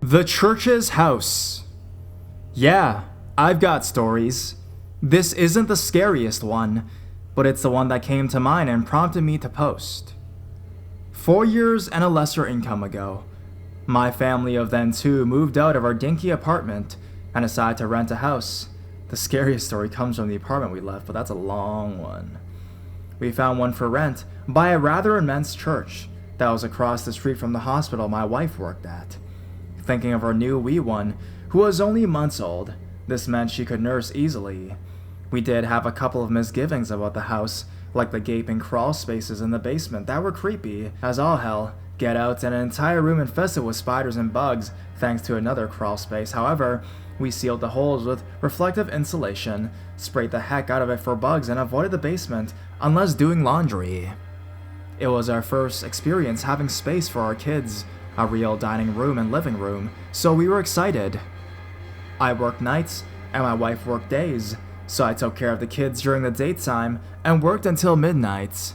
The church's house. Yeah, I've got stories. This isn't the scariest one, but it's the one that came to mind and prompted me to post. 4 years and a lesser income ago, my family of then two moved out of our dinky apartment and decided to rent a house. The scariest story comes from the apartment we left, but that's a long one. We found one for rent by a rather immense church that was across the street from the hospital my wife worked at. Thinking of our new wee one, who was only months old, this meant she could nurse easily. We did have a couple of misgivings about the house, like the gaping crawl spaces in the basement that were creepy as all hell, get outs, and an entire room infested with spiders and bugs thanks to another crawl space. However, we sealed the holes with reflective insulation, sprayed the heck out of it for bugs, and avoided the basement unless doing laundry. It was our first experience having space for our kids, a real dining room and living room, so we were excited. I worked nights, and my wife worked days, so I took care of the kids during the daytime and worked until midnight.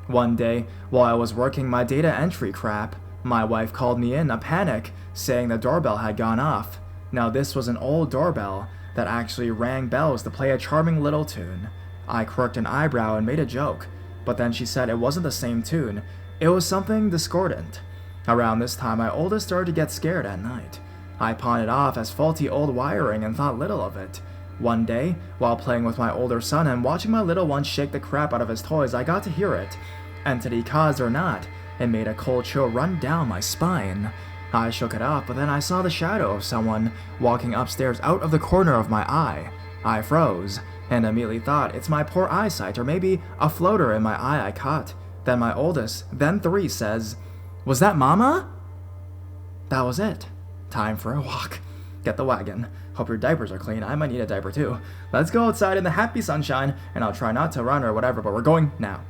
One day, while I was working my data entry crap, my wife called me in a panic, saying the doorbell had gone off. Now this was an old doorbell that actually rang bells to play a charming little tune. I quirked an eyebrow and made a joke, but then she said it wasn't the same tune, it was something discordant. Around this time, my oldest started to get scared at night. I pawned it off as faulty old wiring and thought little of it. One day, while playing with my older son and watching my little one shake the crap out of his toys, I got to hear it. Entity caused or not, it made a cold chill run down my spine. I shook it off, but then I saw the shadow of someone walking upstairs out of the corner of my eye. I froze, and immediately thought it's my poor eyesight or maybe a floater in my eye I caught. Then my oldest, then 3, says, "Was that Mama?" That was it. Time for a walk. Get the wagon. Hope your diapers are clean. I might need a diaper too. Let's go outside in the happy sunshine, and I'll try not to run or whatever, but we're going now.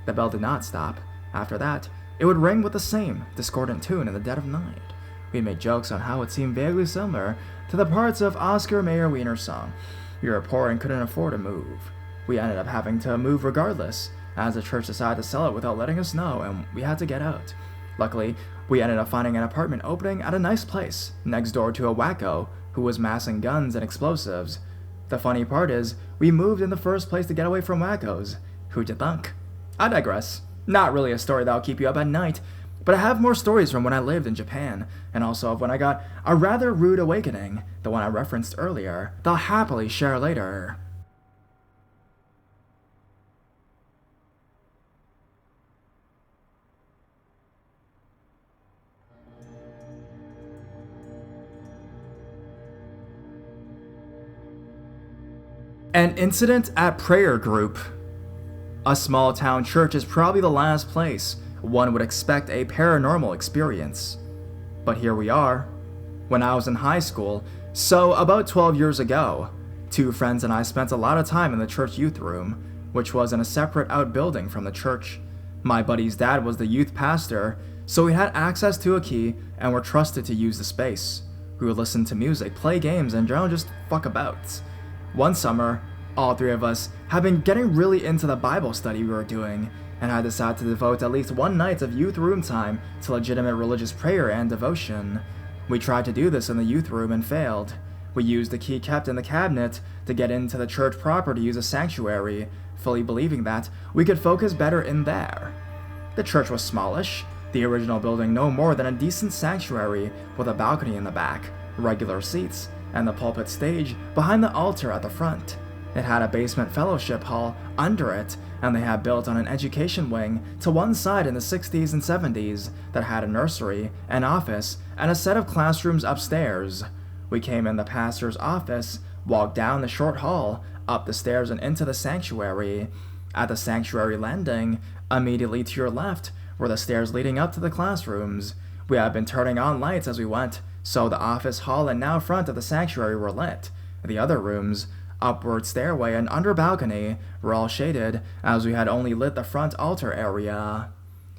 The bell did not stop. After that, it would ring with the same discordant tune in the dead of night. We made jokes on how it seemed vaguely similar to the parts of Oscar Mayer Wiener's song, "We were poor and couldn't afford to move." We ended up having to move regardless, as the church decided to sell it without letting us know, and we had to get out. Luckily, we ended up finding an apartment opening at a nice place, next door to a wacko who was massing guns and explosives. The funny part is, we moved in the first place to get away from wackos. Who'd you thunk? I digress. Not really a story that'll keep you up at night, but I have more stories from when I lived in Japan, and also of when I got a rather rude awakening, the one I referenced earlier, that I'll happily share later. An incident at prayer group. A small town church is probably the last place one would expect a paranormal experience. But here we are. When I was in high school, so about 12 years ago, 2 friends and I spent a lot of time in the church youth room, which was in a separate outbuilding from the church. My buddy's dad was the youth pastor, so we had access to a key and were trusted to use the space. We would listen to music, play games, and generally just fuck about. One summer, all 3 of us had been getting really into the Bible study we were doing, and I decided to devote at least one night of youth room time to legitimate religious prayer and devotion. We tried to do this in the youth room and failed. We used the key kept in the cabinet to get into the church proper to use a sanctuary, fully believing that we could focus better in there. The church was smallish, the original building no more than a decent sanctuary with a balcony in the back, regular seats, and the pulpit stage behind the altar at the front. It had a basement fellowship hall under it, and they had built on an education wing to one side in the 60s and 70s that had a nursery, an office, and a set of classrooms upstairs. We came in the pastor's office, walked down the short hall, up the stairs and into the sanctuary. At the sanctuary landing, immediately to your left, were the stairs leading up to the classrooms. We had been turning on lights as we went, so the office hall and now front of the sanctuary were lit. The other rooms, upward stairway and under balcony, were all shaded, as we had only lit the front altar area.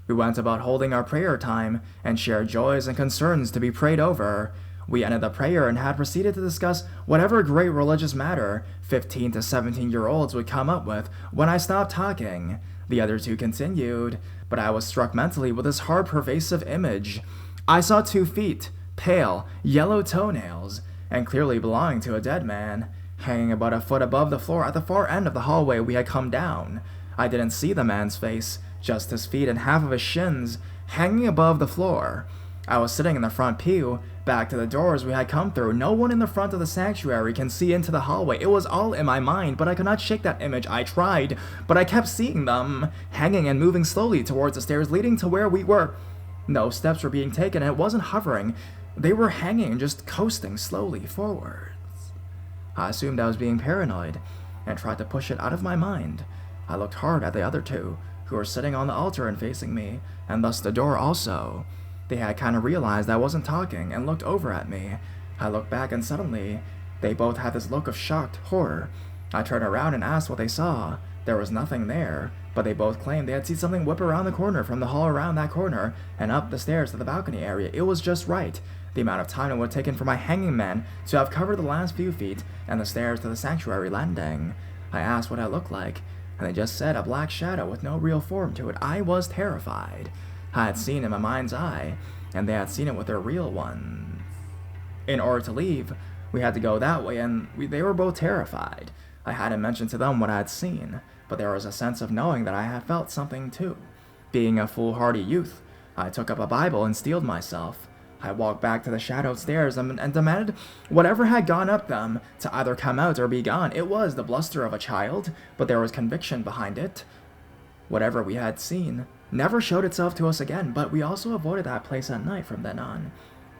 We went about holding our prayer time, and shared joys and concerns to be prayed over. We ended the prayer and had proceeded to discuss whatever great religious matter 15 to 17-year-olds would come up with when I stopped talking. The other 2 continued, but I was struck mentally with this hard pervasive image. I saw 2 feet, pale, yellow toenails, and clearly belonging to a dead man, hanging about a foot above the floor at the far end of the hallway we had come down. I didn't see the man's face, just his feet and half of his shins, hanging above the floor. I was sitting in the front pew, back to the doors we had come through. No one in the front of the sanctuary can see into the hallway. It was all in my mind, but I could not shake that image. I tried, but I kept seeing them, hanging and moving slowly towards the stairs leading to where we were. No steps were being taken, and it wasn't hovering. They were hanging, just coasting slowly forwards. I assumed I was being paranoid, and tried to push it out of my mind. I looked hard at the other two, who were sitting on the altar and facing me, and thus the door also. They had kind of realized I wasn't talking and looked over at me. I looked back and suddenly, they both had this look of shocked horror. I turned around and asked what they saw. There was nothing there, but they both claimed they had seen something whip around the corner from the hall around that corner and up the stairs to the balcony area. It was just right. The amount of time it would have taken for my hanging man to have covered the last few feet and the stairs to the sanctuary landing. I asked what I looked like, and they just said a black shadow with no real form to it. I was terrified. I had seen it in my mind's eye, and they had seen it with their real ones. In order to leave, we had to go that way, and they were both terrified. I hadn't mentioned to them what I had seen, but there was a sense of knowing that I had felt something too. Being a foolhardy youth, I took up a Bible and steeled myself. I walked back to the shadowed stairs and demanded whatever had gone up them to either come out or be gone. It was the bluster of a child, but there was conviction behind it. Whatever we had seen never showed itself to us again, but we also avoided that place at night from then on.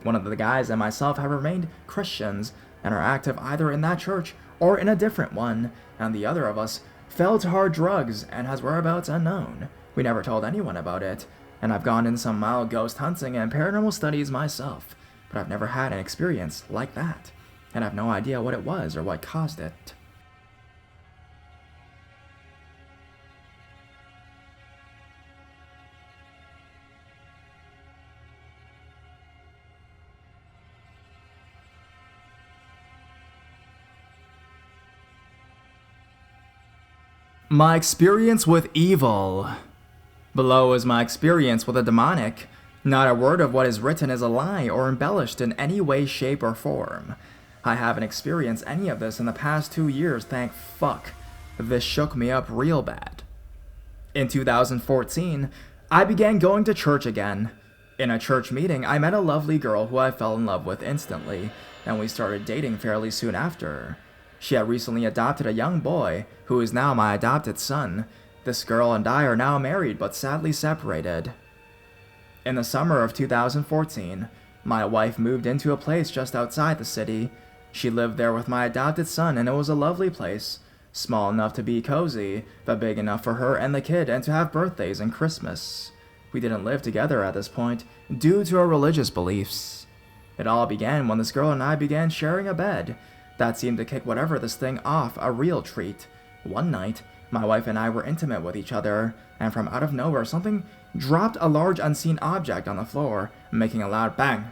One of the guys and myself have remained Christians and are active either in that church or in a different one, and the other of us fell to hard drugs and has whereabouts unknown. We never told anyone about it, and I've gone in some mild ghost hunting and paranormal studies myself, but I've never had an experience like that, and I've no idea what it was or what caused it. My experience with evil. Below is my experience with the demonic. Not a word of what is written is a lie or embellished in any way, shape, or form. I haven't experienced any of this in the past 2 years, thank fuck. This shook me up real bad. In 2014, I began going to church again. In a church meeting, I met a lovely girl who I fell in love with instantly, and we started dating fairly soon after. She had recently adopted a young boy, who is now my adopted son. This girl and I are now married, but sadly separated. In the summer of 2014, my wife moved into a place just outside the city. She lived there with my adopted son, and it was a lovely place. Small enough to be cozy, but big enough for her and the kid and to have birthdays and Christmas. We didn't live together at this point, due to our religious beliefs. It all began when this girl and I began sharing a bed. That seemed to kick whatever this thing off a real treat. One night, my wife and I were intimate with each other, and from out of nowhere something dropped a large unseen object on the floor, making a loud bang.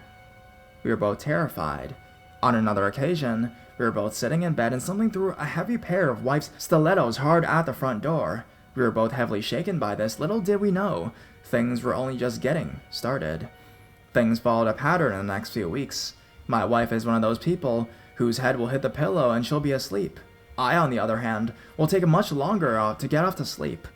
We were both terrified. On another occasion, we were both sitting in bed and something threw a heavy pair of wife's stilettos hard at the front door. We were both heavily shaken by this. Little did we know, things were only just getting started. Things followed a pattern in the next few weeks. My wife is one of those people whose head will hit the pillow and she'll be asleep. I, on the other hand, will take much longer to get off to sleep.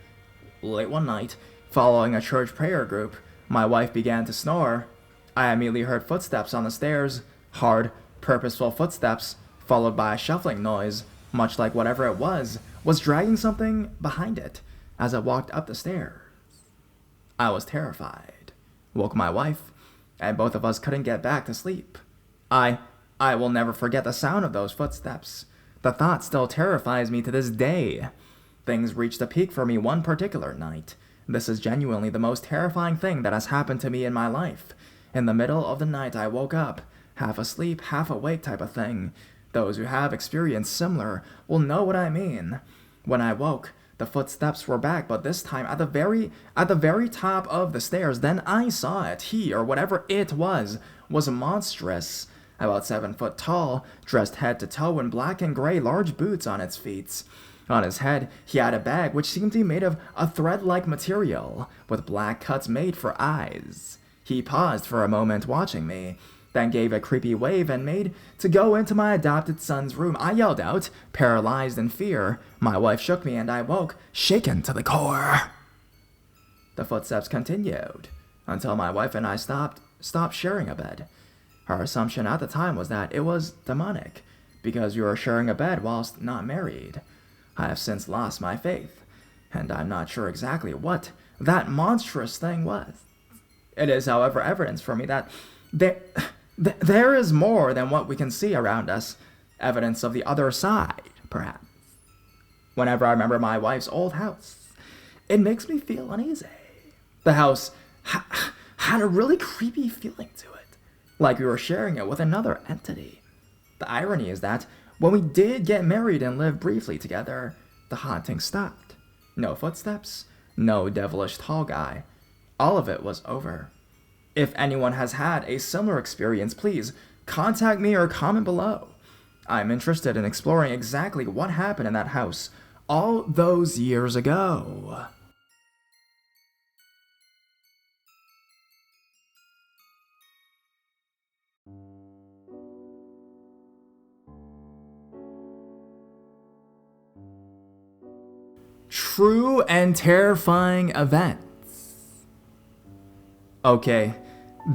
Late one night, following a church prayer group, my wife began to snore. I immediately heard footsteps on the stairs, hard, purposeful footsteps, followed by a shuffling noise, much like whatever it was dragging something behind it as it walked up the stairs. I was terrified, woke my wife, and both of us couldn't get back to sleep. I will never forget the sound of those footsteps. The thought still terrifies me to this day. Things reached a peak for me one particular night. This is genuinely the most terrifying thing that has happened to me in my life. In the middle of the night, I woke up, half asleep, half awake type of thing. Those who have experienced similar will know what I mean. When I woke, the footsteps were back, but this time at the very top of the stairs. Then I saw it. He, or whatever it was monstrous. About 7 foot tall, dressed head to toe in black and gray, large boots on its feet. On his head, he had a bag which seemed to be made of a thread-like material, with black cuts made for eyes. He paused for a moment watching me. then gave a creepy wave and made to go into my adopted son's room. I yelled out, paralyzed in fear. My wife shook me and I woke, shaken to the core. The footsteps continued until my wife and I stopped sharing a bed. Her assumption at the time was that it was demonic because you were sharing a bed whilst not married. I have since lost my faith, and I'm not sure exactly what that monstrous thing was. It is, however, evidence for me that there is more than what we can see around us, evidence of the other side, perhaps. Whenever I remember my wife's old house, it makes me feel uneasy. The house had a really creepy feeling to it, like we were sharing it with another entity. The irony is that when we did get married and live briefly together, the haunting stopped. No footsteps, no devilish tall guy. All of it was over. If anyone has had a similar experience, please contact me or comment below. I'm interested in exploring exactly what happened in that house all those years ago. True and terrifying events. Okay,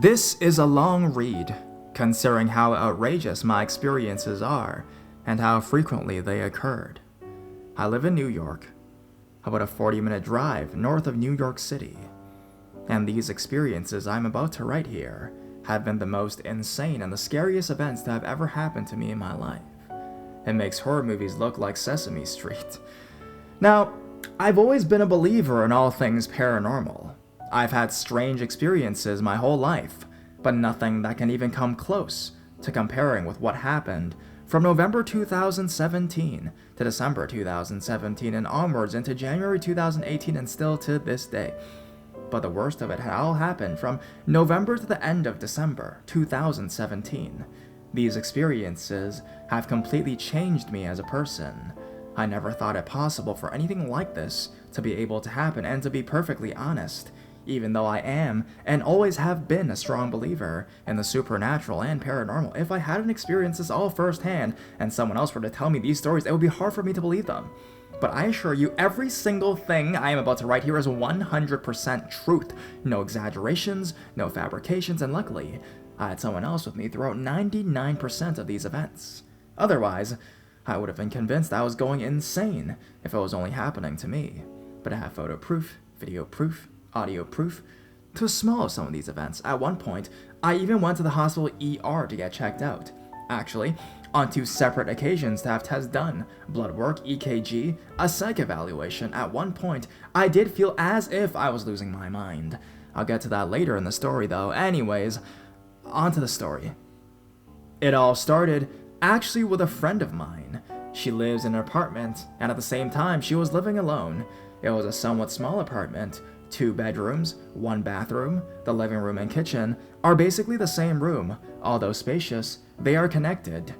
this is a long read, considering how outrageous my experiences are and how frequently they occurred. I live in New York, about a 40-minute drive north of New York City, and these experiences I'm about to write here have been the most insane and the scariest events that have ever happened to me in my life. It makes horror movies look like Sesame Street. Now, I've always been a believer in all things paranormal. I've had strange experiences my whole life, but nothing that can even come close to comparing with what happened from November 2017 to December 2017 and onwards into January 2018 and still to this day. But the worst of it had all happened from November to the end of December 2017. These experiences have completely changed me as a person. I never thought it possible for anything like this to be able to happen, and to be perfectly honest, even though I am and always have been a strong believer in the supernatural and paranormal, if I hadn't experienced this all firsthand and someone else were to tell me these stories, it would be hard for me to believe them. But I assure you, every single thing I am about to write here is 100% truth. No exaggerations, no fabrications, and luckily, I had someone else with me throughout 99% of these events. Otherwise, I would have been convinced I was going insane if it was only happening to me. But I have photo proof, video proof, audio proof to small of some of these events. At one point, I even went to the hospital ER to get checked out. Actually, on 2 separate occasions to have tests done, blood work, EKG, a psych evaluation. At one point, I did feel as if I was losing my mind. I'll get to that later in the story though. Anyways, on to the story. It all started actually with a friend of mine. She lives in an apartment, and at the same time, she was living alone. It was a somewhat small apartment. 2 bedrooms, 1 bathroom. The living room and kitchen are basically the same room. Although spacious, they are connected.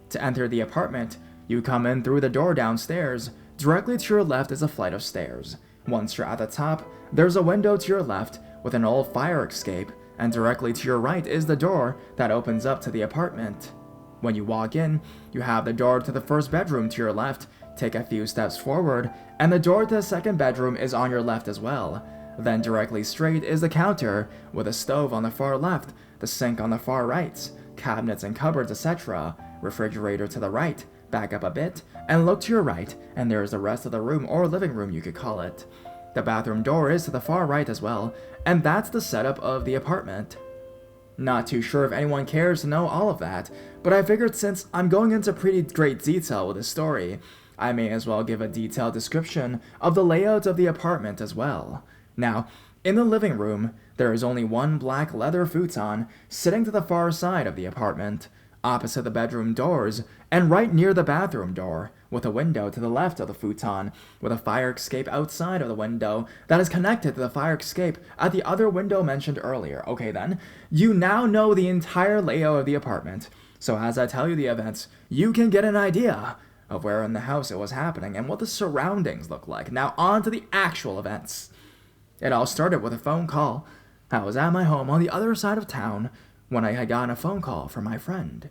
To enter the apartment, you come in through the door downstairs. Directly to your left is a flight of stairs. Once you're at the top, there's a window to your left with an old fire escape, and directly to your right is the door that opens up to the apartment. When you walk in, you have the door to the first bedroom to your left. Take a few steps forward, and the door to the second bedroom is on your left as well. Then directly straight is the counter, with a stove on the far left, the sink on the far right, cabinets and cupboards, etc., refrigerator to the right. Back up a bit, and look to your right, and there is the rest of the room, or living room you could call it. The bathroom door is to the far right as well, and that's the setup of the apartment. Not too sure if anyone cares to know all of that, but I figured since I'm going into pretty great detail with this story, I may as well give a detailed description of the layout of the apartment as well. Now, in the living room, there is only 1 black leather futon sitting to the far side of the apartment, opposite the bedroom doors, and right near the bathroom door, with a window to the left of the futon, with a fire escape outside of the window that is connected to the fire escape at the other window mentioned earlier. Okay then, you now know the entire layout of the apartment, so as I tell you the events, you can get an idea of where in the house it was happening and what the surroundings look like. Now on to the actual events. It all started with a phone call. I was at my home on the other side of town when I had gotten a phone call from my friend.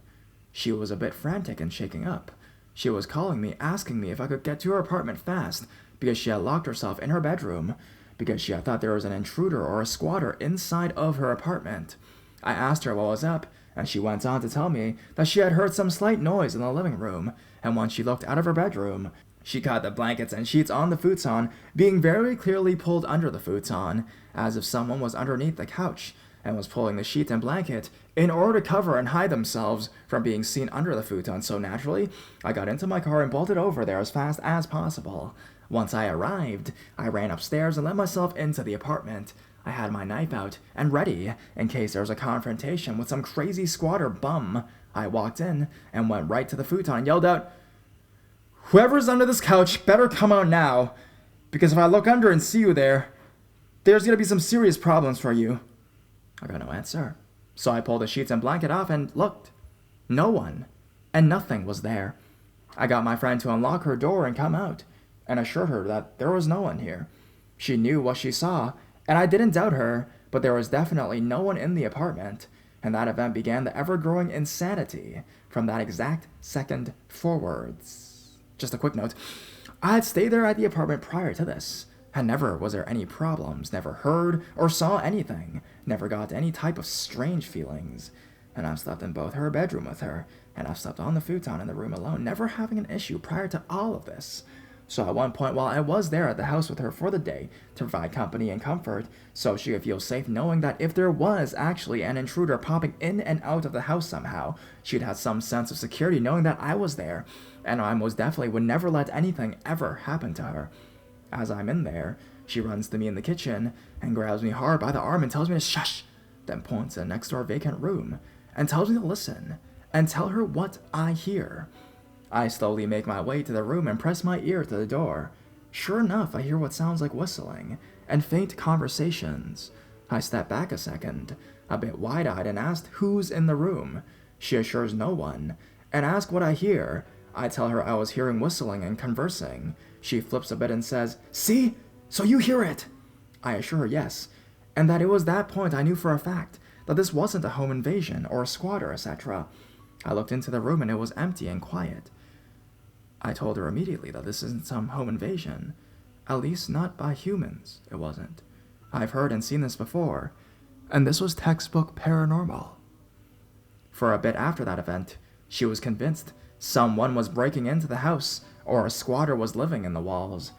She was a bit frantic and shaking up. She was calling me, asking me if I could get to her apartment fast because she had locked herself in her bedroom because she had thought there was an intruder or a squatter inside of her apartment. I asked her what was up, and she went on to tell me that she had heard some slight noise in the living room, and when she looked out of her bedroom, she caught the blankets and sheets on the futon being very clearly pulled under the futon, as if someone was underneath the couch and was pulling the sheet and blanket in order to cover and hide themselves from being seen under the futon. So naturally, I got into my car and bolted over there as fast as possible. Once I arrived, I ran upstairs and let myself into the apartment. I had my knife out and ready in case there was a confrontation with some crazy squatter bum. I walked in and went right to the futon and yelled out, "Whoever's under this couch better come out now, because if I look under and see you there, there's gonna be some serious problems for you." I got no answer, so I pulled the sheets and blanket off and looked. No one, and nothing was there. I got my friend to unlock her door and come out, and assured her that there was no one here. She knew what she saw, and I didn't doubt her, but there was definitely no one in the apartment, and that event began the ever-growing insanity from that exact second forwards. Just a quick note, I had stayed there at the apartment prior to this, and never was there any problems, never heard or saw anything, never got any type of strange feelings, and I've slept in both her bedroom with her, and I've slept on the futon in the room alone, never having an issue prior to all of this. So at one point while I was there at the house with her for the day to provide company and comfort, so she could feel safe knowing that if there was actually an intruder popping in and out of the house somehow, she'd have some sense of security knowing that I was there, and I most definitely would never let anything ever happen to her. As I'm in there, she runs to me in the kitchen and grabs me hard by the arm and tells me to shush, then points to the next door vacant room and tells me to listen and tell her what I hear. I slowly make my way to the room and press my ear to the door. Sure enough, I hear what sounds like whistling and faint conversations. I step back a second, a bit wide-eyed, and ask who's in the room. She assures no one, and asks what I hear. I tell her I was hearing whistling and conversing. She flips a bit and says, "See? So you hear it?" I assure her yes, and that it was that point I knew for a fact that this wasn't a home invasion or a squatter, etc. I looked into the room and it was empty and quiet. I told her immediately that this isn't some home invasion. At least not by humans, it wasn't. I've heard and seen this before, and this was textbook paranormal. For a bit after that event, she was convinced someone was breaking into the house or a squatter was living in the walls,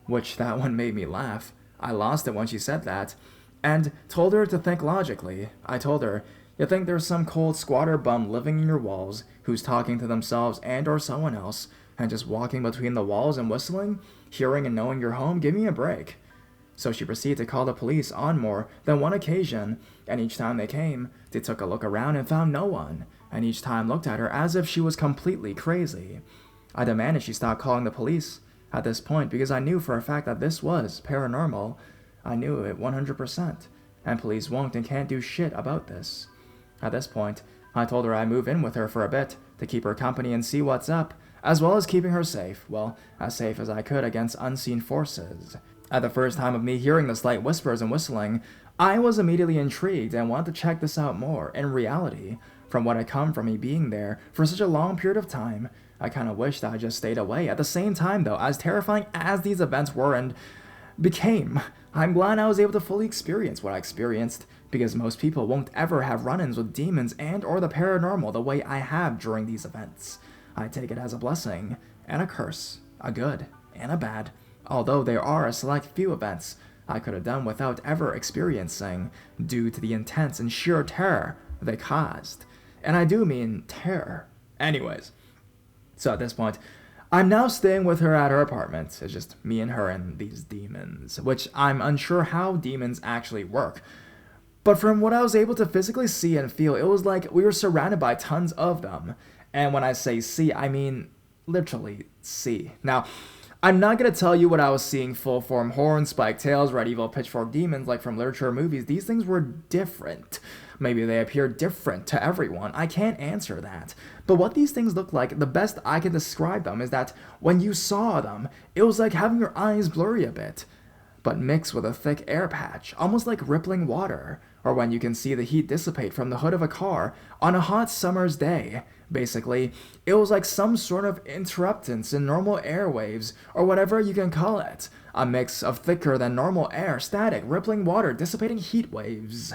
which that one made me laugh. I lost it when she said that, and told her to think logically. I told her, "You think there's some cold squatter bum living in your walls who's talking to themselves and or someone else, and just walking between the walls and whistling, hearing and knowing you're home? Give me a break." So she proceeded to call the police on more than one occasion, and each time they came, they took a look around and found no one, and each time looked at her as if she was completely crazy. I demanded she stop calling the police at this point because I knew for a fact that this was paranormal. I knew it 100%, and police won't and can't do shit about this. At this point, I told her I'd move in with her for a bit to keep her company and see what's up, as well as keeping her safe, well, as safe as I could against unseen forces. At the first time of me hearing the slight whispers and whistling, I was immediately intrigued and wanted to check this out more. In reality, from what had come from me being there for such a long period of time, I kind of wished I just stayed away. At the same time, though, as terrifying as these events were and became, I'm glad I was able to fully experience what I experienced, because most people won't ever have run-ins with demons and or the paranormal the way I have during these events. I take it as a blessing and a curse, a good and a bad, although there are a select few events I could have done without ever experiencing due to the intense and sheer terror they caused. And I do mean terror. Anyways, so at this point, I'm now staying with her at her apartment. It's just me and her and these demons, which I'm unsure how demons actually work. But from what I was able to physically see and feel, it was like we were surrounded by tons of them. And when I say see, I mean literally see. Now, I'm not going to tell you what I was seeing: full form horns, spiked tails, red evil pitchfork demons like from literature or movies. These things were different. Maybe they appear different to everyone. I can't answer that. But what these things look like, the best I can describe them is that when you saw them, it was like having your eyes blurry a bit. but mixed with a thick air patch, almost like rippling water, or when you can see the heat dissipate from the hood of a car on a hot summer's day. Basically, it was like some sort of interruptance in normal airwaves, or whatever you can call it. A mix of thicker than normal air, static, rippling water, dissipating heat waves.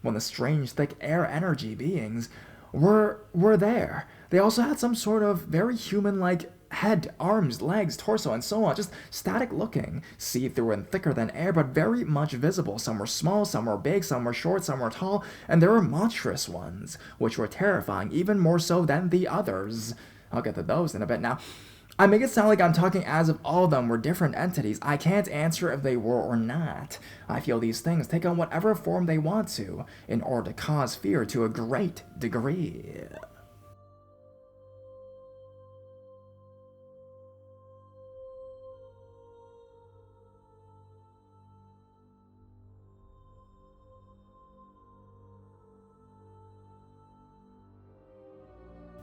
When the strange, thick air energy beings were there, they also had some sort of very human-like head, arms, legs, torso, and so on, just static looking, see-through and thicker than air, but very much visible. Some were small, some were big, some were short, some were tall, and there were monstrous ones, which were terrifying, even more so than the others. I'll get to those in a bit. Now, I make it sound like I'm talking as if all of them were different entities. I can't answer if they were or not. I feel these things take on whatever form they want to, in order to cause fear to a great degree.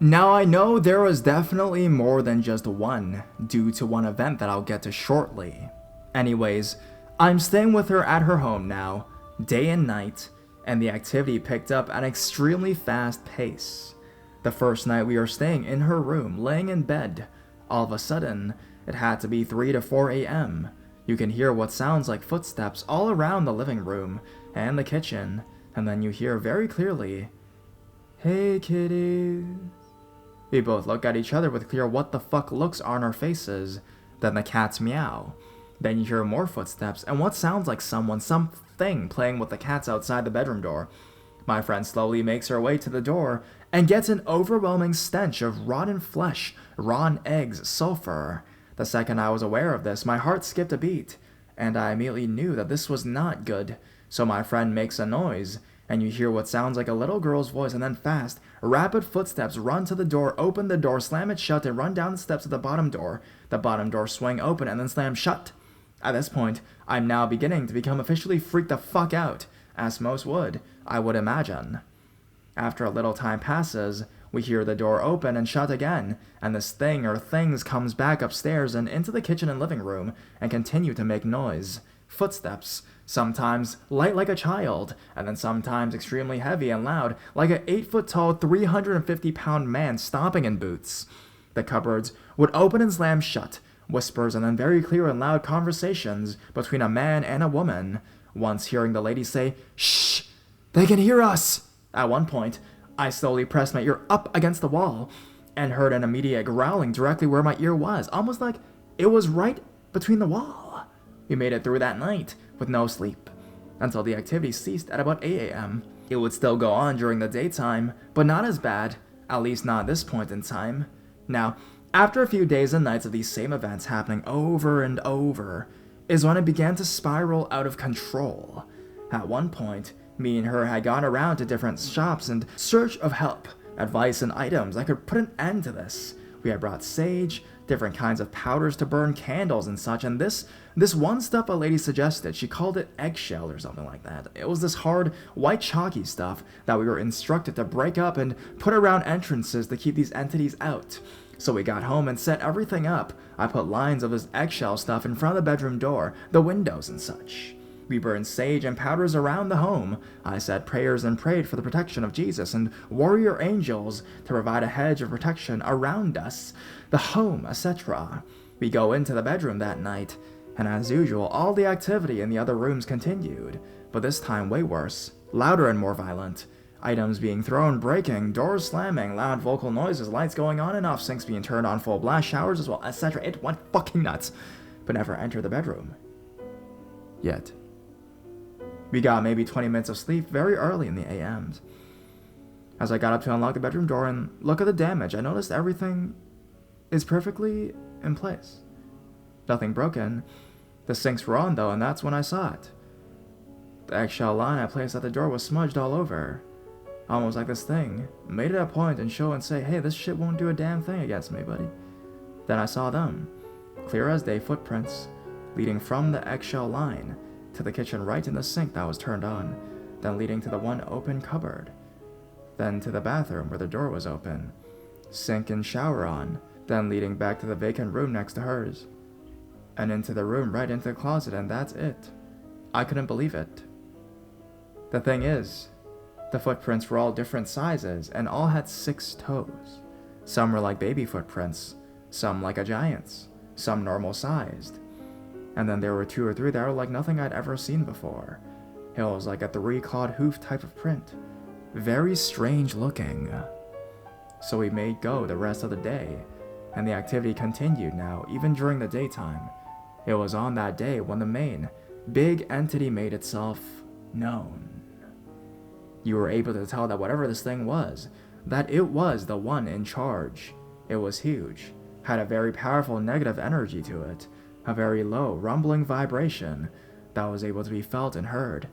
Now I know there was definitely more than just one, due to one event that I'll get to shortly. Anyways, I'm staying with her at her home now, day and night, and the activity picked up at an extremely fast pace. The first night we were staying in her room, laying in bed. All of a sudden, it had to be 3 to 4 a.m. You can hear what sounds like footsteps all around the living room and the kitchen, and then you hear very clearly, "Hey kitties." We both look at each other with clear what the fuck looks on our faces. Then the cats meow. Then you hear more footsteps and what sounds like something playing with the cats outside the bedroom door. My friend slowly makes her way to the door and gets an overwhelming stench of rotten flesh, rotten eggs, sulfur. The second I was aware of this, my heart skipped a beat, and I immediately knew that this was not good. So my friend makes a noise, and you hear what sounds like a little girl's voice, and then fast, rapid footsteps run to the door, open the door, slam it shut, and run down the steps of the bottom door. The bottom door swing open and then slam shut. At this point, I'm now beginning to become officially freaked the fuck out, as most would, I would imagine. After a little time passes, we hear the door open and shut again, and this thing or things comes back upstairs and into the kitchen and living room, and continue to make noise. Footsteps, sometimes light like a child, and then sometimes extremely heavy and loud, like an 8-foot-tall, 350-pound man stomping in boots. The cupboards would open and slam shut, whispers and then very clear and loud conversations between a man and a woman, once hearing the lady say, "Shh! They can hear us!" At one point, I slowly pressed my ear up against the wall, and heard an immediate growling directly where my ear was, almost like it was right between the wall. We made it through that night, with no sleep, until the activity ceased at about 8 a.m. It would still go on during the daytime, but not as bad, at least not at this point in time. Now, after a few days and nights of these same events happening over and over, is when it began to spiral out of control. At one point, me and her had gone around to different shops in search of help, advice, and items that could put an end to this. We had brought sage, different kinds of powders to burn, candles and such, and this one stuff a lady suggested, she called it eggshell or something like that. It was this hard, white chalky stuff that we were instructed to break up and put around entrances to keep these entities out. So we got home and set everything up. I put lines of this eggshell stuff in front of the bedroom door, the windows and such. We burned sage and powders around the home. I said prayers and prayed for the protection of Jesus and warrior angels to provide a hedge of protection around us, the home, etc. We go into the bedroom that night, and as usual, all the activity in the other rooms continued, but this time way worse, louder and more violent. Items being thrown, breaking, doors slamming, loud vocal noises, lights going on and off, sinks being turned on full blast, showers as well, etc. It went fucking nuts, but never entered the bedroom. Yet. We got maybe 20 minutes of sleep very early in the AMs. As I got up to unlock the bedroom door and look at the damage, I noticed everything is perfectly in place. Nothing broken. The sinks were on though, and that's when I saw it. The eggshell line I placed at the door was smudged all over. Almost like this thing made it a point and show and say, "Hey, this shit won't do a damn thing against me, buddy." Then I saw them, clear as day footprints, leading from the eggshell line to the kitchen right in the sink that was turned on, then leading to the one open cupboard, then to the bathroom where the door was open, sink and shower on, then leading back to the vacant room next to hers. and into the room, right into the closet, and that's it. I couldn't believe it. The thing is, the footprints were all different sizes and all had 6 toes. Some were like baby footprints, some like a giant's, some normal sized. And then there were 2 or 3 that were like nothing I'd ever seen before. It was like a 3-clawed hoof type of print. Very strange looking. So we made go the rest of the day, and the activity continued now, even during the daytime. It was on that day when the main, big entity made itself known. You were able to tell that whatever this thing was, that it was the one in charge. It was huge, had a very powerful negative energy to it, a very low, rumbling vibration that was able to be felt and heard,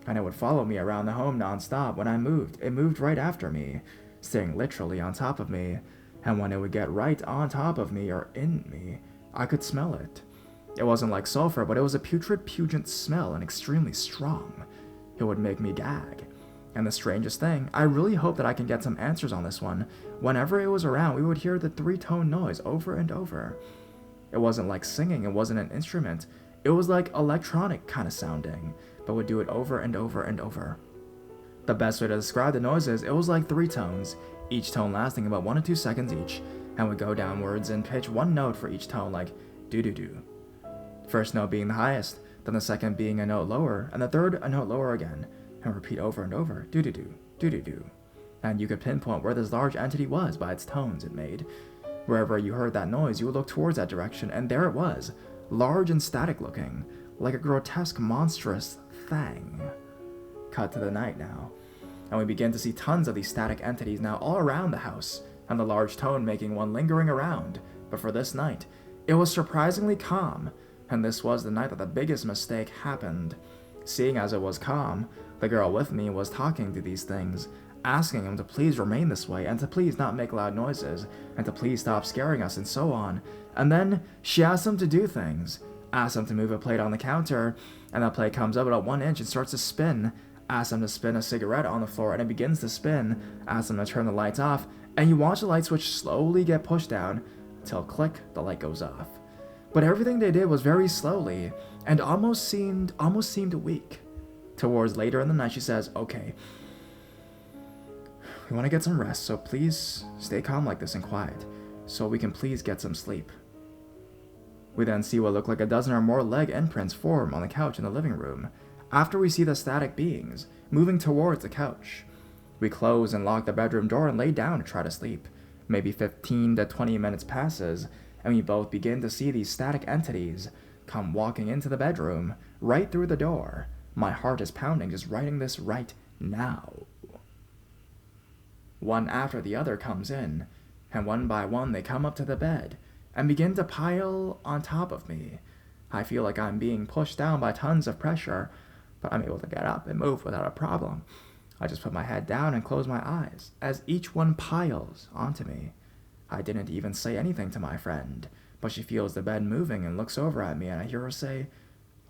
and it would follow me around the home non-stop. When I moved, it moved right after me, staying literally on top of me, and when it would get right on top of me or in me, I could smell it. It wasn't like sulfur, but it was a putrid, pungent smell and extremely strong. It would make me gag. And the strangest thing, I really hope that I can get some answers on this one. Whenever it was around, we would hear the 3-tone noise over and over. It wasn't like singing, it wasn't an instrument. It was like electronic kind of sounding, but would do it over and over and over. The best way to describe the noise is, it was like 3 tones, each tone lasting about 1 to 2 seconds each, and would go downwards and pitch 1 note for each tone, like do-do-do. First note being the highest, then the second being a note lower, and the third a note lower again, and repeat over and over, do-do-do, do-do-do. And you could pinpoint where this large entity was by its tones it made. Wherever you heard that noise, you would look towards that direction, and there it was, large and static looking, like a grotesque, monstrous thing. Cut to the night now, and we begin to see tons of these static entities now all around the house, and the large tone making one lingering around. But for this night, it was surprisingly calm, and this was the night that the biggest mistake happened. Seeing as it was calm, the girl with me was talking to these things, asking them to please remain this way, and to please not make loud noises, and to please stop scaring us, and so on. And then she asked them to do things, asked them to move a plate on the counter, and that plate comes up about 1 inch and starts to spin, asked them to spin a cigarette on the floor, and it begins to spin, asked them to turn the lights off, and you watch the light switch slowly get pushed down, until click, the light goes off. But everything they did was very slowly, and almost seemed weak. Towards later in the night, she says, okay, we want to get some rest, so please stay calm like this and quiet, so we can please get some sleep. We then see what look like a dozen or more leg imprints form on the couch in the living room, after we see the static beings moving towards the couch. We close and lock the bedroom door and lay down to try to sleep. Maybe 15 to 20 minutes passes, and we both begin to see these static entities come walking into the bedroom, right through the door. My heart is pounding just writing this right now. One after the other comes in, and one by one they come up to the bed, and begin to pile on top of me. I feel like I'm being pushed down by tons of pressure, but I'm able to get up and move without a problem. I just put my head down and close my eyes, as each one piles onto me. I didn't even say anything to my friend, but she feels the bed moving and looks over at me, and I hear her say,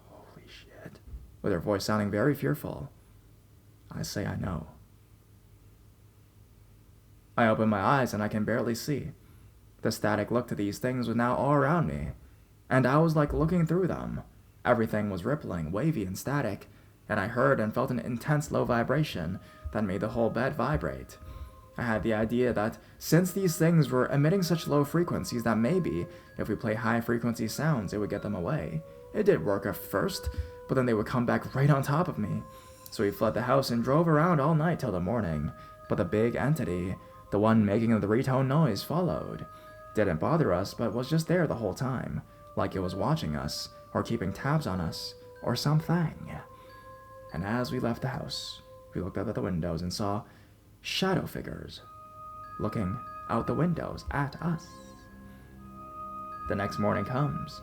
"Holy shit," with her voice sounding very fearful. I say I know. I open my eyes and I can barely see. The static look to these things was now all around me, and I was like looking through them. Everything was rippling, wavy, and static, and I heard and felt an intense low vibration that made the whole bed vibrate. I had the idea that since these things were emitting such low frequencies, that maybe if we play high frequency sounds it would get them away. It did work at first, but then they would come back right on top of me. So we fled the house and drove around all night till the morning, but the big entity, the one making the 3-tone noise, followed. Didn't bother us, but was just there the whole time, like it was watching us, or keeping tabs on us, or something. And as we left the house, we looked out at the windows and saw shadow figures looking out the windows at us. The next morning comes,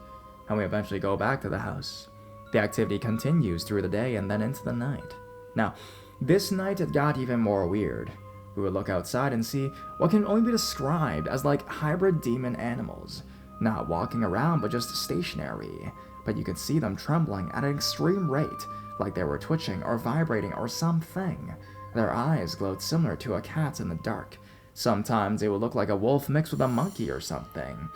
and we eventually go back to the house. The activity continues through the day and then into the night. Now, this night it got even more weird. We would look outside and see what can only be described as like hybrid demon animals, not walking around but just stationary, but you could see them trembling at an extreme rate, like they were twitching or vibrating or something. Their eyes glowed similar to a cat's in the dark. Sometimes they would look like a wolf mixed with a monkey or something.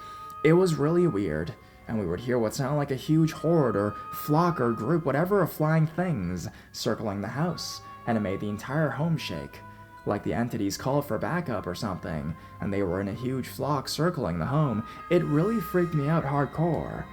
It was really weird, and we would hear what sounded like a huge horde or flock or group, whatever, of flying things circling the house, and it made the entire home shake. Like the entities called for backup or something, and they were in a huge flock circling the home. It really freaked me out hardcore,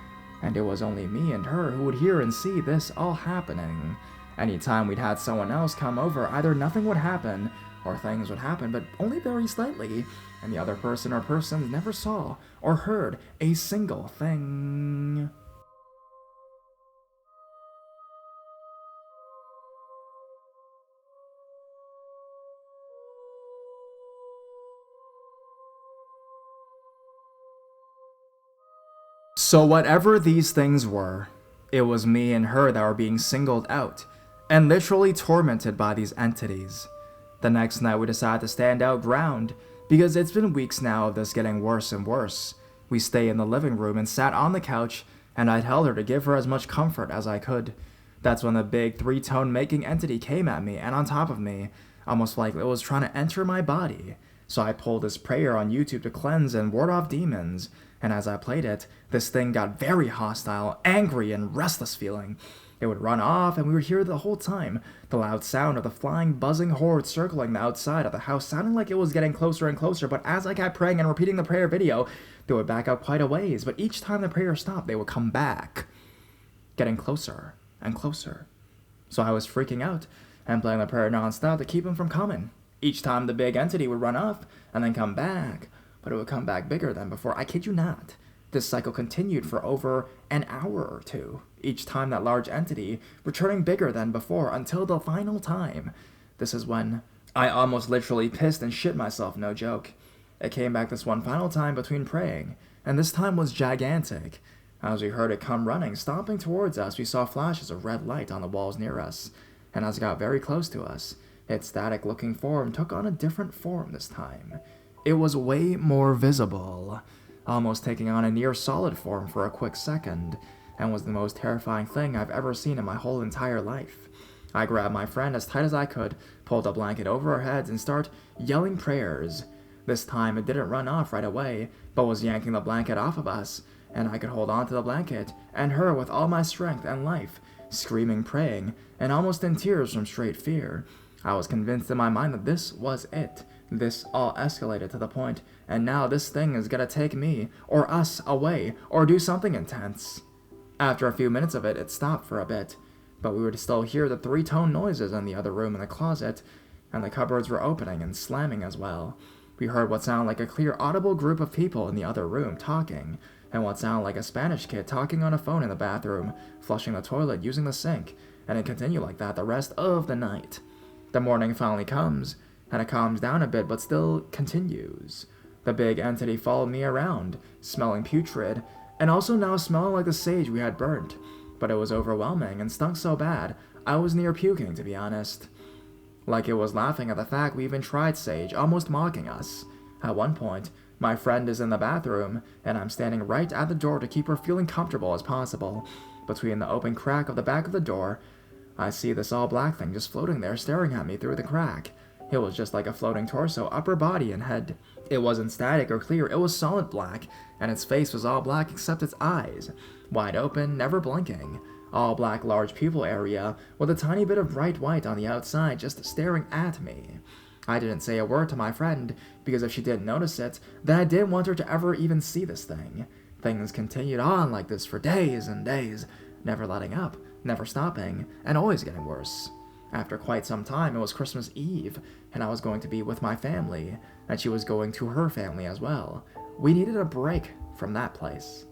and it was only me and her who would hear and see this all happening. Anytime we'd had someone else come over, either nothing would happen, or things would happen, but only very slightly, and the other person or persons never saw or heard a single thing. So whatever these things were, it was me and her that were being singled out, and literally tormented by these entities. The next night we decided to stand our ground, because it's been weeks now of this getting worse and worse. We stayed in the living room and sat on the couch, and I held her to give her as much comfort as I could. That's when the big three-tone making entity came at me and on top of me, almost like it was trying to enter my body. So I pulled this prayer on YouTube to cleanse and ward off demons, and as I played it, this thing got very hostile, angry, and restless feeling. It would run off, and we would hear the whole time the loud sound of the flying, buzzing horde circling the outside of the house, sounding like it was getting closer and closer, but as I kept praying and repeating the prayer video, they would back up quite a ways, but each time the prayer stopped, they would come back, getting closer and closer. So I was freaking out, and playing the prayer non-stop to keep them from coming. Each time the big entity would run off, and then come back, but it would come back bigger than before. I kid you not. This cycle continued for over an hour or two, each time that large entity returning bigger than before until the final time. This is when I almost literally pissed and shit myself, no joke. It came back this one final time between praying, and this time was gigantic. As we heard it come running, stomping towards us, we saw flashes of red light on the walls near us, and as it got very close to us, its static-looking form took on a different form this time. It was way more visible, almost taking on a near solid form for a quick second, and was the most terrifying thing I've ever seen in my whole entire life. I grabbed my friend as tight as I could, pulled a blanket over our heads, and started yelling prayers. This time it didn't run off right away, but was yanking the blanket off of us, and I could hold on to the blanket, and her with all my strength and life, screaming, praying, and almost in tears from straight fear. I was convinced in my mind that this was it. This all escalated to the point, and now this thing is gonna take me, or us, away, or do something intense. After a few minutes of it, it stopped for a bit, but we would still hear the three-tone noises in the other room in the closet, and the cupboards were opening and slamming as well. We heard what sounded like a clear, audible group of people in the other room talking, and what sounded like a Spanish kid talking on a phone in the bathroom, flushing the toilet using the sink, and it continued like that the rest of the night. The morning finally comes, and it calms down a bit but still continues. The big entity followed me around, smelling putrid, and also now smelling like the sage we had burnt, but it was overwhelming and stunk so bad I was near puking, to be honest. Like it was laughing at the fact we even tried sage, almost mocking us. At one point, my friend is in the bathroom, and I'm standing right at the door to keep her feeling comfortable as possible. Between the open crack of the back of the door, I see this all-black thing just floating there, staring at me through the crack. It was just like a floating torso, upper body and head. It wasn't static or clear, it was solid black, and its face was all black except its eyes. Wide open, never blinking. All black large pupil area, with a tiny bit of bright white on the outside just staring at me. I didn't say a word to my friend, because if she didn't notice it, then I didn't want her to ever even see this thing. Things continued on like this for days and days, never letting up, never stopping, and always getting worse. After quite some time, it was Christmas Eve, and I was going to be with my family, and she was going to her family as well. We needed a break from that place.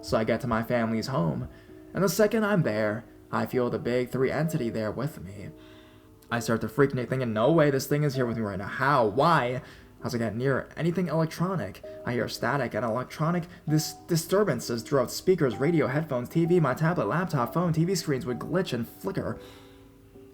So I get to my family's home, and the second I'm there, I feel the big three entity there with me. I start to freak thinking, no way, this thing is here with me right now. How? Why? As I get near anything electronic, I hear static and electronic disturbances throughout speakers, radio, headphones, TV, my tablet, laptop, phone, TV screens would glitch and flicker.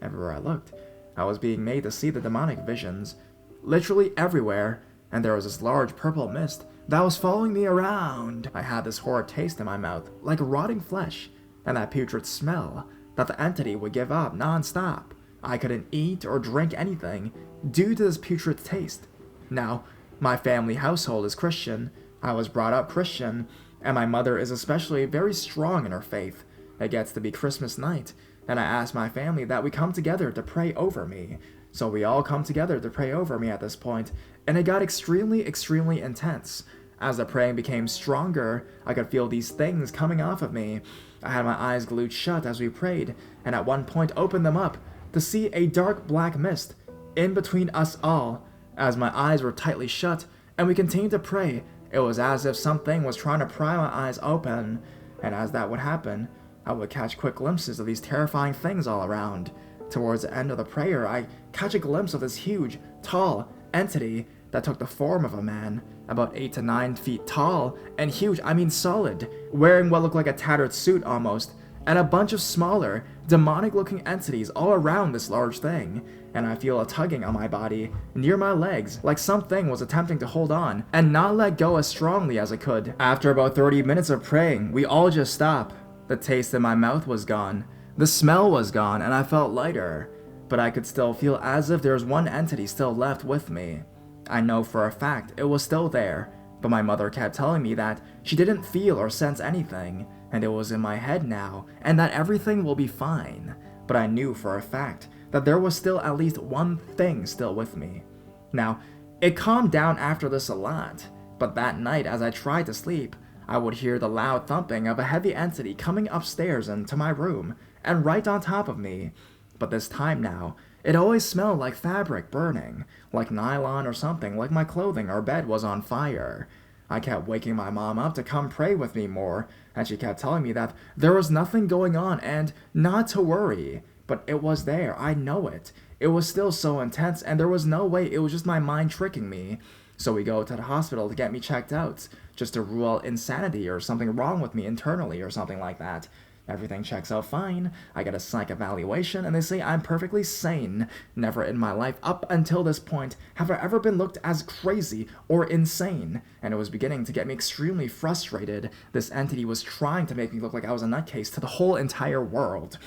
Everywhere I looked, I was being made to see the demonic visions, literally everywhere, and there was this large purple mist that was following me around. I had this horrid taste in my mouth, like rotting flesh, and that putrid smell that the entity would give up non-stop. I couldn't eat or drink anything due to this putrid taste. Now, my family household is Christian. I was brought up Christian, And my mother is especially very strong in her faith. It gets to be Christmas night, and I ask my family that we come together to pray over me. So we all come together to pray over me at this point, and it got extremely intense. As the praying became stronger, I could feel these things coming off of me. I had my eyes glued shut as we prayed, and at one point opened them up to see a dark black mist in between us all. As my eyes were tightly shut, and we continued to pray, it was as if something was trying to pry my eyes open, and as that would happen, I would catch quick glimpses of these terrifying things all around. Towards the end of the prayer, I catch a glimpse of this huge, tall entity that took the form of a man, about 8 to 9 feet tall, and huge, I mean solid, wearing what looked like a tattered suit almost, and a bunch of smaller, demonic-looking entities all around this large thing, and I feel a tugging on my body, near my legs, like something was attempting to hold on, and not let go as strongly as it could. After about 30 minutes of praying, we all just stopped. The taste in my mouth was gone, the smell was gone, and I felt lighter, but I could still feel as if there was one entity still left with me. I know for a fact it was still there, but my mother kept telling me that she didn't feel or sense anything, and it was in my head now, and that everything will be fine. But I knew for a fact that there was still at least one thing still with me. Now, it calmed down after this a lot, but that night as I tried to sleep, I would hear the loud thumping of a heavy entity coming upstairs into my room, and right on top of me. But this time now, it always smelled like fabric burning, like nylon or something, like my clothing or bed was on fire. I kept waking my mom up to come pray with me more, and she kept telling me that there was nothing going on and not to worry. But it was there, I know it. It was still so intense, and there was no way it was just my mind tricking me. So we go to the hospital to get me checked out, just to rule out insanity or something wrong with me internally or something like that. Everything checks out fine, I get a psych evaluation, and they say I'm perfectly sane. Never in my life, up until this point, have I ever been looked as crazy or insane, and it was beginning to get me extremely frustrated. This entity was trying to make me look like I was a nutcase to the whole entire world.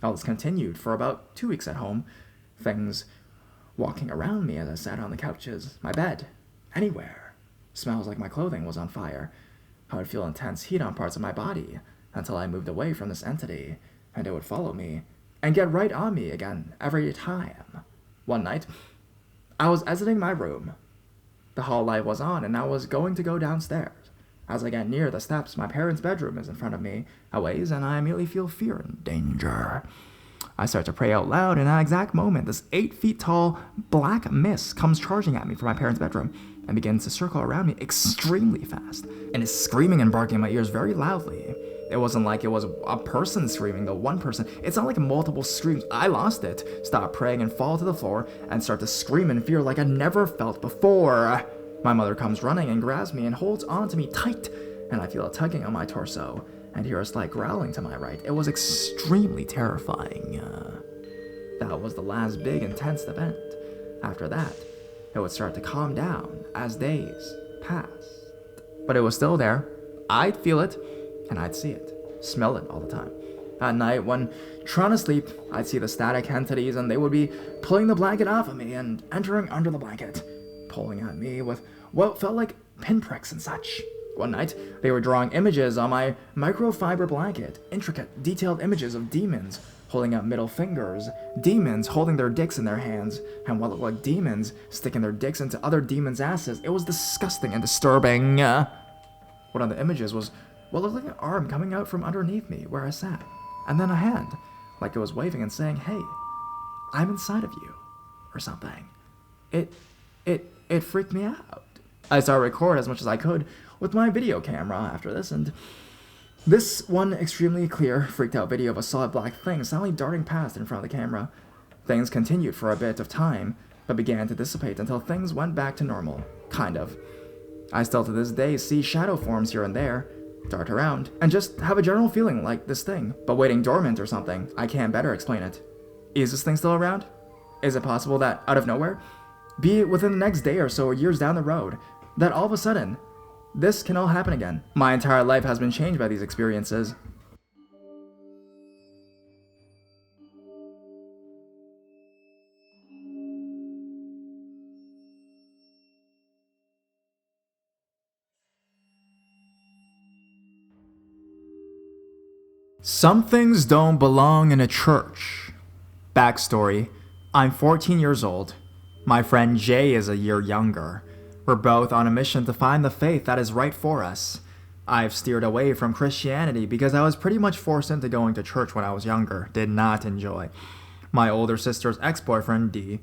All this continued for about 2 weeks at home. Things walking around me as I sat on the couches, my bed, anywhere. Smells like my clothing was on fire. I would feel intense heat on parts of my body, until I moved away from this entity, and it would follow me, and get right on me again every time. One night, I was exiting my room. The hall light was on, and I was going to go downstairs. As I get near the steps, my parents' bedroom is in front of me, a ways, and I immediately feel fear and danger. I start to pray out loud, and at that exact moment, this 8 feet tall black mist comes charging at me from my parents' bedroom, and begins to circle around me extremely fast, and is screaming and barking in my ears very loudly. It wasn't like it was a person screaming, though, one person. It's not like multiple screams. I lost it, stop praying and fall to the floor, and start to scream in fear like I never felt before. My mother comes running and grabs me and holds on to me tight, and I feel a tugging on my torso, and hear a slight growling to my right. It was extremely terrifying. That was the last big, intense event. After that, it would start to calm down as days passed. But it was still there. I'd feel it, and I'd see it, smell it all the time. At night, when trying to sleep, I'd see the static entities, and they would be pulling the blanket off of me and entering under the blanket, pulling at me with what felt like pinpricks and such. One night, they were drawing images on my microfiber blanket, intricate, detailed images of demons holding up middle fingers, demons holding their dicks in their hands, and what looked like demons sticking their dicks into other demons' asses. It was disgusting and disturbing. One of the images was what looked like an arm coming out from underneath me where I sat, and then a hand, like it was waving and saying, "Hey, I'm inside of you," or something. It freaked me out. I started to record as much as I could with my video camera after this, and this one extremely clear, freaked out video of a solid black thing suddenly darting past in front of the camera. Things continued for a bit of time, but began to dissipate until things went back to normal, kind of. I still to this day see shadow forms here and there, dart around, and just have a general feeling like this thing, but waiting dormant or something. I can't better explain it. Is this thing still around? Is it possible that, out of nowhere, be it within the next day or so or years down the road, that all of a sudden, this can all happen again? My entire life has been changed by these experiences. Some things don't belong in a church. Backstory: I'm 14 years old. My friend Jay is a year younger. We're both on a mission to find the faith that is right for us. I've steered away from Christianity because I was pretty much forced into going to church when I was younger. Did not enjoy. My older sister's ex-boyfriend, D,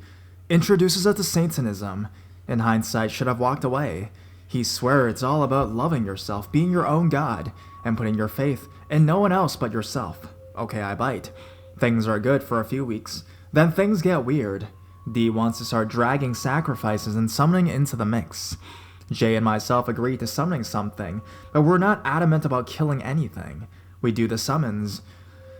introduces us to Satanism. In hindsight, should have walked away. He swears it's all about loving yourself, being your own god, and putting your faith in no one else but yourself. Okay, I bite. Things are good for a few weeks. Then things get weird. D wants to start dragging sacrifices and summoning into the mix. Jay and myself agree to summoning something, but we're not adamant about killing anything. We do the summons.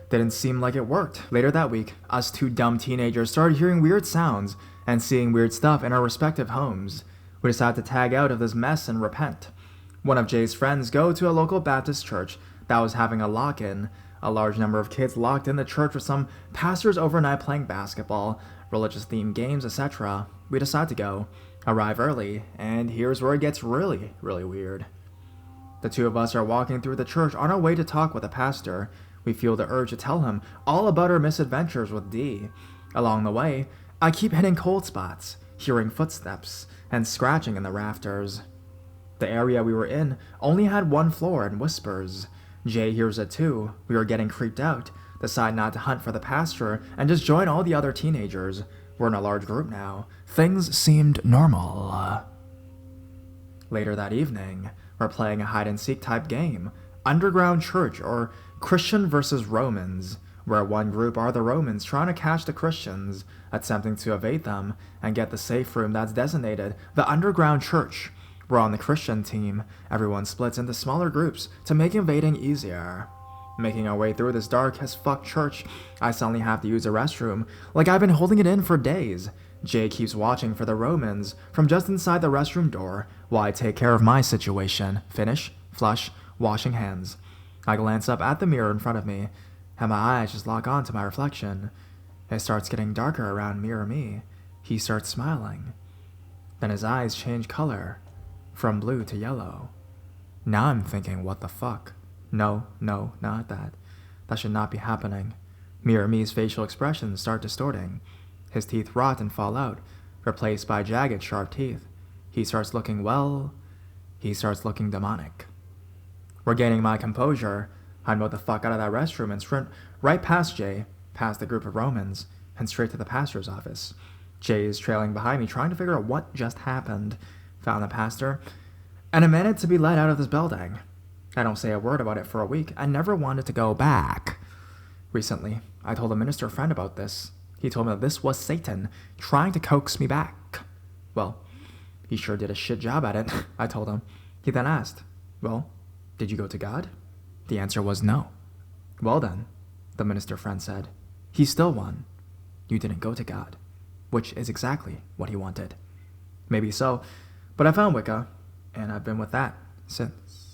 Didn't seem like it worked. Later that week, us two dumb teenagers started hearing weird sounds and seeing weird stuff in our respective homes. We decided to tag out of this mess and repent. One of Jay's friends go to a local Baptist church that was having a lock-in. A large number of kids locked in the church with some pastors overnight playing basketball, religious-themed games, etc. We decide to go, arrive early, and here's where it gets really, really weird. The two of us are walking through the church on our way to talk with the pastor. We feel the urge to tell him all about our misadventures with D. Along the way, I keep hitting cold spots, hearing footsteps, and scratching in the rafters. The area we were in only had one floor and whispers. Jay hears it too. We were getting creeped out, decide not to hunt for the pastor, and just join all the other teenagers. We're in a large group now. Things seemed normal. Later that evening, we're playing a hide-and-seek type game, Underground Church or Christian versus Romans, where one group are the Romans trying to catch the Christians, attempting to evade them, and get the safe room that's designated the Underground Church. We're on the Christian team. Everyone splits into smaller groups to make invading easier. Making our way through this dark as fuck church, I suddenly have to use a restroom, like I've been holding it in for days. Jay keeps watching for the Romans from just inside the restroom door while I take care of my situation. Finish, flush, washing hands. I glance up at the mirror in front of me, and my eyes just lock on to my reflection. It starts getting darker around mirror me. He starts smiling. Then his eyes change color, from blue to yellow. Now I'm thinking, what the fuck? No, not that. That should not be happening. Mirror me's facial expressions start distorting. His teeth rot and fall out, replaced by jagged, sharp teeth. He starts looking demonic. Regaining my composure, I move the fuck out of that restroom and sprint right past Jay, past the group of Romans, and straight to the pastor's office. Jay is trailing behind me, trying to figure out what just happened. Found the pastor, and a minute to be let out of this building. I don't say a word about it for a week. I never wanted to go back. Recently, I told a minister friend about this. He told me that this was Satan trying to coax me back. Well, he sure did a shit job at it, I told him. He then asked, well, did you go to God? The answer was no. Well then, the minister friend said, he still won. You didn't go to God, which is exactly what he wanted. Maybe so, but I found Wicca, and I've been with that since.